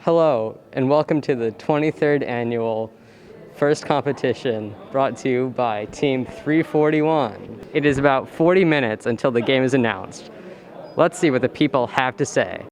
Hello, and welcome to the 23rd annual first competition brought to you by Team 341. It is about 40 minutes until the game is announced. Let's see what the people have to say.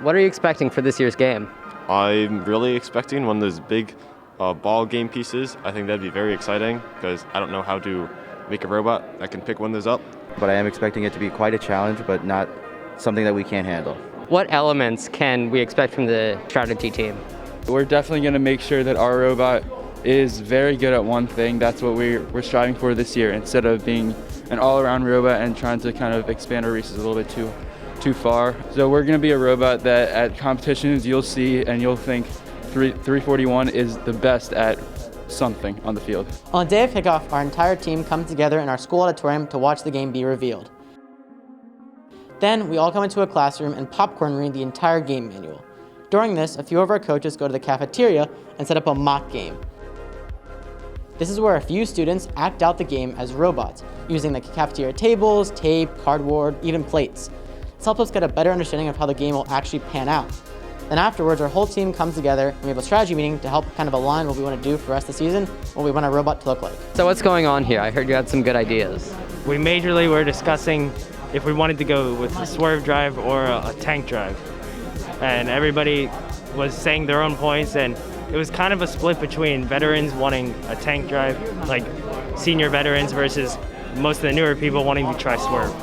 What are you expecting for this year's game? I'm really expecting one of those big ball game pieces. I think that'd be very exciting because I don't know how to make a robot that can pick one of those up. But I am expecting it to be quite a challenge, but not something that we can't handle. What elements can we expect from the strategy team? We're definitely going to make sure that our robot is very good at one thing. That's what we're striving for this year, instead of being an all-around robot and trying to kind of expand our reaches a little bit too far. So we're going to be a robot that at competitions you'll see and you'll think 341 is the best at something on the field. On the day of kickoff, our entire team comes together in our school auditorium to watch the game be revealed. Then we all come into a classroom and popcorn read the entire game manual. During this, a few of our coaches go to the cafeteria and set up a mock game. This is where a few students act out the game as robots, using the cafeteria tables, tape, cardboard, even plates. This helps us get a better understanding of how the game will actually pan out. Then afterwards, our whole team comes together and we have a strategy meeting to help kind of align what we want to do for the rest of the season, what we want our robot to look like. So what's going on here? I heard you had some good ideas. We majorly were discussing if we wanted to go with a swerve drive or a tank drive. And everybody was saying their own points, and it was kind of a split between veterans wanting a tank drive, like senior veterans, versus most of the newer people wanting to try swerve.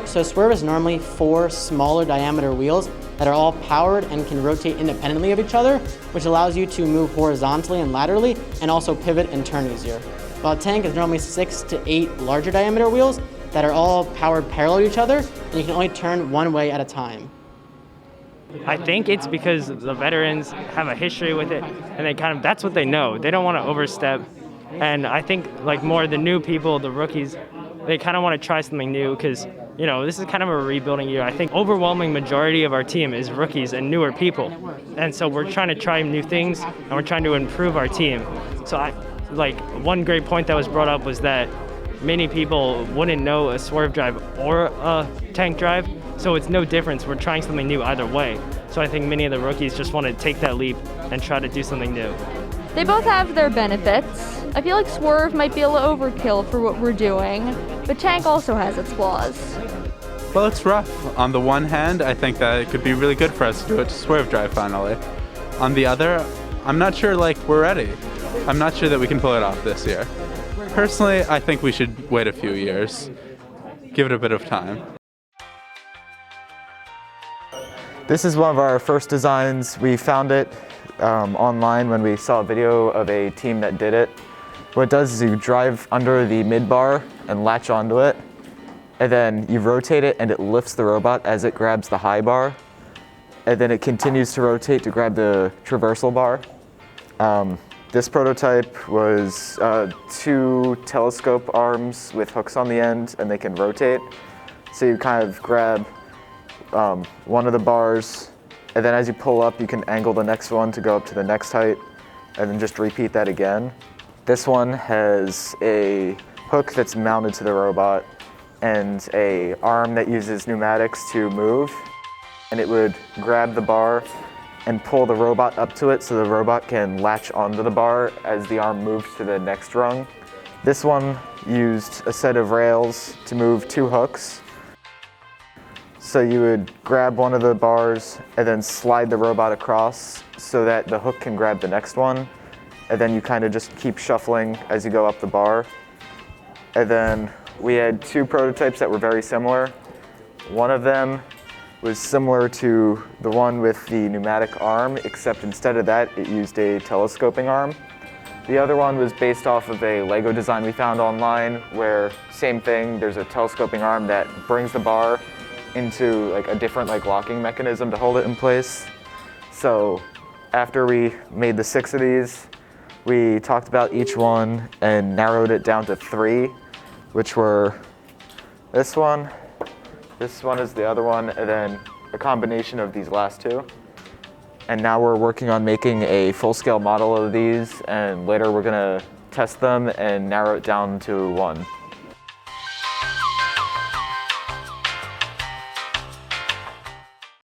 So swerve is normally 4 smaller diameter wheels that are all powered and can rotate independently of each other, which allows you to move horizontally and laterally and also pivot and turn easier. While a tank is normally 6 to 8 larger diameter wheels that are all powered parallel to each other, and you can only turn one way at a time. I think it's because the veterans have a history with it, and that's what they know. They don't want to overstep. And I think like more the new people, the rookies, they kind of want to try something new because, you know, this is kind of a rebuilding year. I think overwhelming majority of our team is rookies and newer people. And so we're trying to try new things and we're trying to improve our team. So one great point that was brought up was that many people wouldn't know a swerve drive or a tank drive. So it's no difference. We're trying something new either way. So I think many of the rookies just want to take that leap and try to do something new. They both have their benefits. I feel like swerve might be a little overkill for what we're doing, but tank also has its flaws. Well, it's rough. On the one hand, I think that it could be really good for us to do a swerve drive finally. On the other, I'm not sure we're ready. I'm not sure that we can pull it off this year. Personally, I think we should wait a few years. Give it a bit of time. This is one of our first designs. We found it online when we saw a video of a team that did it. What it does is you drive under the mid-bar and latch onto it, and then you rotate it and it lifts the robot as it grabs the high bar, and then it continues to rotate to grab the traversal bar. This prototype was 2 telescope arms with hooks on the end, and they can rotate. So you kind of grab one of the bars, and then as you pull up, you can angle the next one to go up to the next height, and then just repeat that again. This one has a hook that's mounted to the robot and a arm that uses pneumatics to move, and it would grab the bar and pull the robot up to it so the robot can latch onto the bar as the arm moves to the next rung. This one used a set of rails to move 2 hooks. So you would grab one of the bars and then slide the robot across so that the hook can grab the next one. And then you kind of just keep shuffling as you go up the bar. And then we had 2 prototypes that were very similar. One of them was similar to the one with the pneumatic arm, except instead of that, it used a telescoping arm. The other one was based off of a Lego design we found online where, same thing, there's a telescoping arm that brings the bar into a different locking mechanism to hold it in place. So after we made the 6 of these, we talked about each one and narrowed it down to 3, which were this one is the other one, and then a combination of these last 2. and now we're working on making a full-scale model of these, and later we're gonna test them and narrow it down to one.